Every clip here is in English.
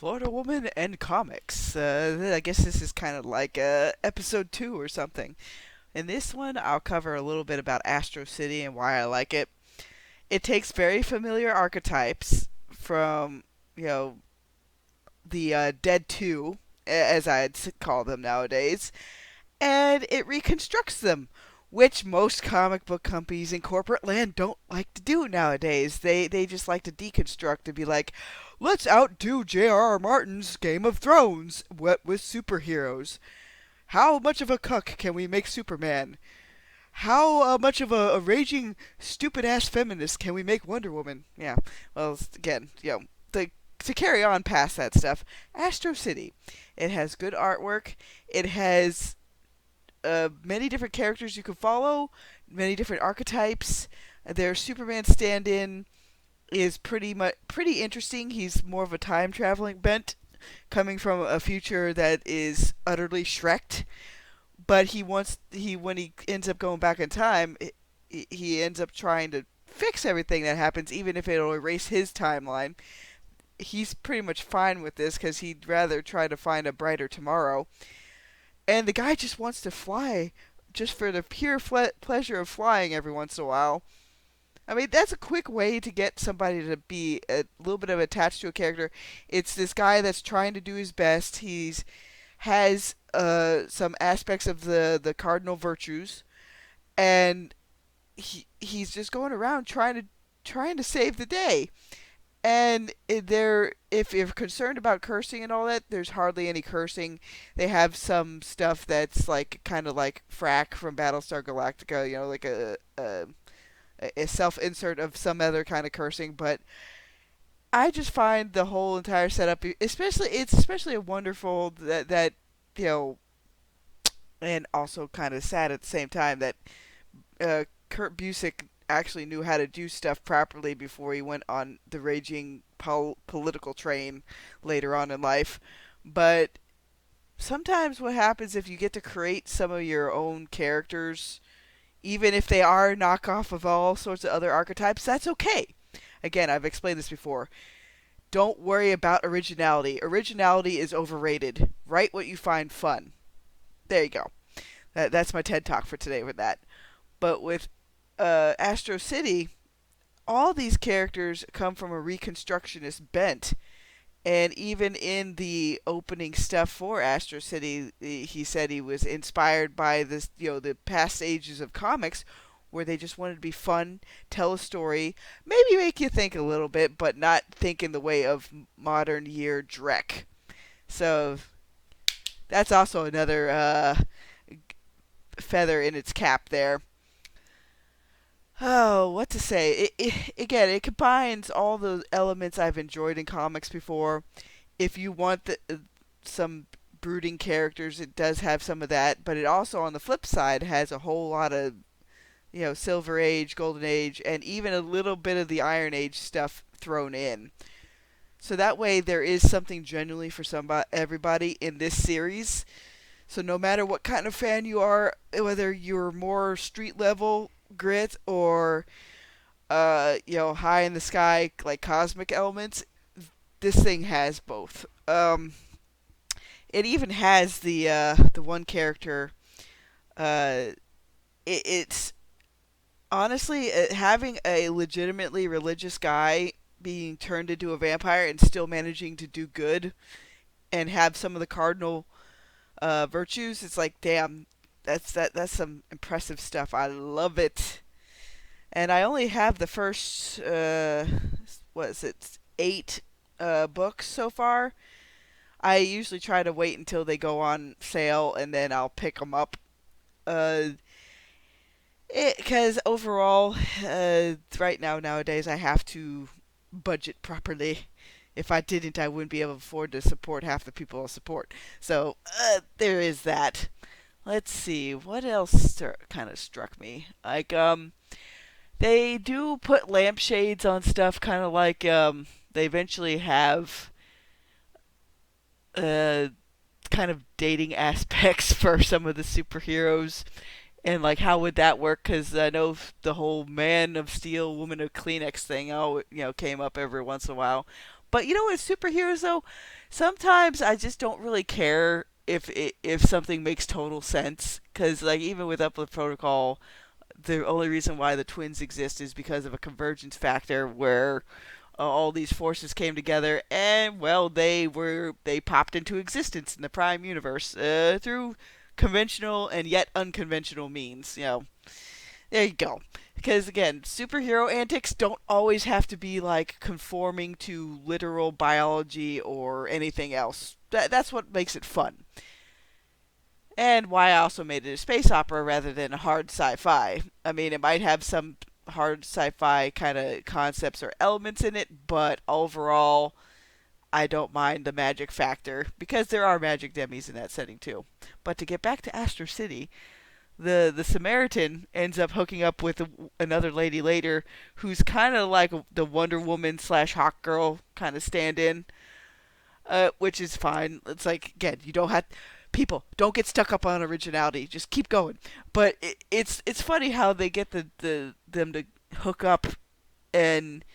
Florida Woman and Comics. I guess this is kind of like episode 2 or something. In this one, I'll cover a little bit about Astro City and why I like it. It takes very familiar archetypes from, you know, the Dead 2, as I'd call them nowadays, and it reconstructs them, which most comic book companies in corporate land don't like to do nowadays. They just like to deconstruct and be like, let's outdo J.R.R. Martin's Game of Thrones with superheroes. How much of a cuck can we make Superman? How much of a raging, stupid ass feminist can we make Wonder Woman? Yeah, well, again, to carry on past that stuff, Astro City. It has good artwork. It has many different characters you can follow, many different archetypes. Their Superman stand-in is pretty interesting. He's more of a time traveling bent, coming from a future that is utterly shreked. But when he ends up going back in time, he ends up trying to fix everything that happens, even if it'll erase his timeline. He's pretty much fine with this because he'd rather try to find a brighter tomorrow. And the guy just wants to fly, just for the pure pleasure of flying every once in a while. I mean, that's a quick way to get somebody to be a little bit of attached to a character. It's this guy that's trying to do his best. He's has some aspects of the cardinal virtues, and he's just going around trying to save the day. And if you're concerned about cursing and all that, there's hardly any cursing. They have some stuff that's like kind of like Frack from Battlestar Galactica, like a self insert of some other kind of cursing. But I just find the whole entire setup, especially a wonderful that you know, and also kind of sad at the same time that Kurt Busiek actually knew how to do stuff properly before he went on the raging political train later on in life. But sometimes what happens if you get to create some of your own characters, even if they are a knockoff of all sorts of other archetypes, that's okay. Again, I've explained this before. Don't worry about originality. Originality is overrated. Write what you find fun. There you go. That's my TED Talk for today with that. But with Astro City, all these characters come from a reconstructionist bent. And even in the opening stuff for Astro City, he said he was inspired by this, the past ages of comics, where they just wanted to be fun, tell a story, maybe make you think a little bit, but not think in the way of modern year Drek. So that's also another feather in its cap there. Oh, what to say? Again, it combines all the elements I've enjoyed in comics before. If you want some brooding characters, it does have some of that, but it also, on the flip side, has a whole lot of, Silver Age, Golden Age, and even a little bit of the Iron Age stuff thrown in. So that way, there is something genuinely for everybody in this series. So no matter what kind of fan you are, whether you're more street level grit or high in the sky like cosmic elements, this thing has both. It even has the one character. It's honestly having a legitimately religious guy being turned into a vampire and still managing to do good and have some of the cardinal virtues. It's like, damn, that's some impressive stuff. I love it. And I only have the first what is it, 8 books so far. I usually try to wait until they go on sale and then I'll pick them up. Because overall, right nowadays, I have to budget properly. If I didn't, I wouldn't be able to afford to support half the people I support. So there is that. Let's see, what else kind of struck me? Like, they do put lampshades on stuff, kind of like they eventually have uh, kind of dating aspects for some of the superheroes. And like, how would that work? Because I know the whole man of steel, woman of Kleenex thing, came up every once in a while. But you know, with superheroes though, sometimes I just don't really care if something makes total sense. Because like even with Uplift Protocol, the only reason why the twins exist is because of a convergence factor where all these forces came together and well they popped into existence in the prime universe through conventional and yet unconventional means. You know, there you go. Because again, superhero antics don't always have to be like conforming to literal biology or anything else. That's what makes it fun. And why I also made it a space opera rather than a hard sci-fi. I mean, it might have some hard sci-fi kind of concepts or elements in it, but overall, I don't mind the magic factor because there are magic demis in that setting too. But to get back to Astro City, the Samaritan ends up hooking up with another lady later who's kind of like the Wonder Woman slash Hawk Girl kind of stand-in, which is fine. It's like again, you don't have people don't get stuck up on originality. Just keep going. But it's funny how they get them to hook up and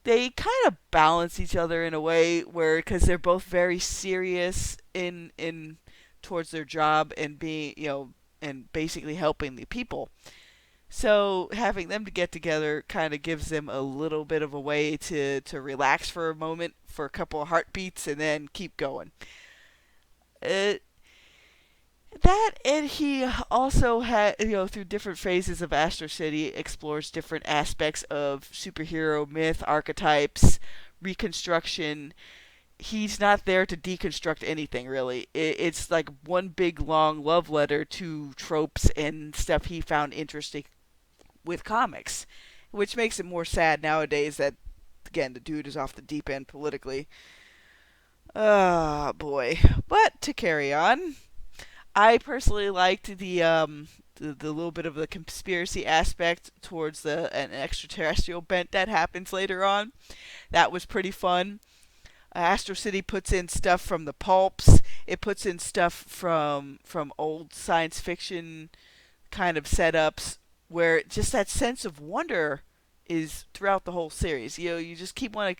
they kind of balance each other in a way where because they're both very serious in towards their job and being and basically helping the people. So having them to get together kind of gives them a little bit of a way to relax for a moment, for a couple of heartbeats, and then keep going. Uh, that and he also had through different phases of Astro City explores different aspects of superhero myth, archetypes, reconstruction. He's not there to deconstruct anything really. It's like one big long love letter to tropes and stuff he found interesting with comics, which makes it more sad nowadays that again the dude is off the deep end politically. Ah, boy. But to carry on, I personally liked the little bit of the conspiracy aspect towards an extraterrestrial bent that happens later on. That was pretty fun. Astro City puts in stuff from the pulps. It puts in stuff from old science fiction kind of setups where just that sense of wonder is throughout the whole series. You just keep wanting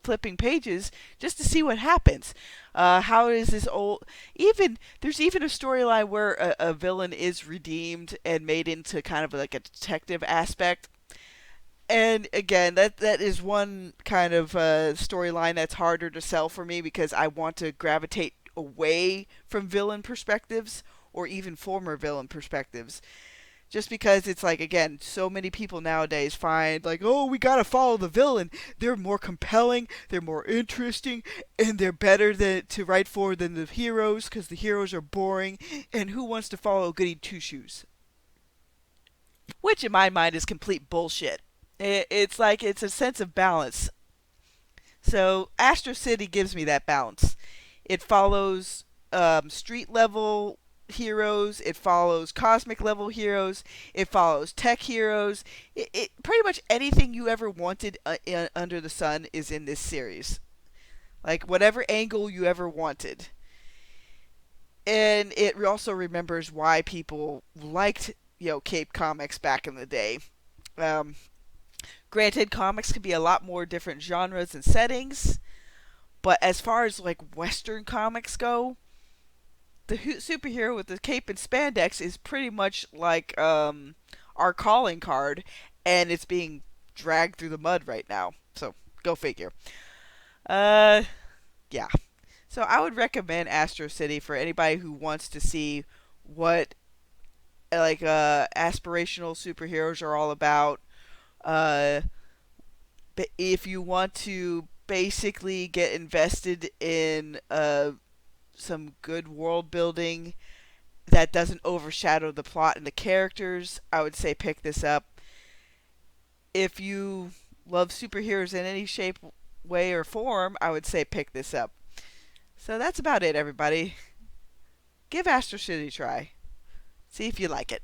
flipping pages just to see what happens. How is this old? Even there's even a storyline where a villain is redeemed and made into kind of like a detective aspect. And again, that is one kind of storyline that's harder to sell for me because I want to gravitate away from villain perspectives or even former villain perspectives. Just because it's like again, so many people nowadays find like, oh, we gotta follow the villain. They're more compelling, they're more interesting, and they're better to write for than the heroes because the heroes are boring. And who wants to follow goody two shoes? Which in my mind is complete bullshit. It's like it's a sense of balance. So Astro City gives me that balance. It follows street level heroes. It follows cosmic level heroes. It follows tech heroes. It pretty much anything you ever wanted under the sun is in this series. Like whatever angle you ever wanted. And it also remembers why people liked Cape Comics back in the day. Um, Granted, comics can be a lot more different genres and settings, but as far as like Western comics go, the superhero with the cape and spandex is pretty much like our calling card, and it's being dragged through the mud right now. So go figure. Uh, yeah. So I would recommend Astro City for anybody who wants to see what like aspirational superheroes are all about. Uh, if you want to basically get invested in some good world building that doesn't overshadow the plot and the characters, I would say pick this up. If you love superheroes in any shape, way, or form, I would say pick this up. So that's about it, everybody. Give Astro City a try. See if you like it.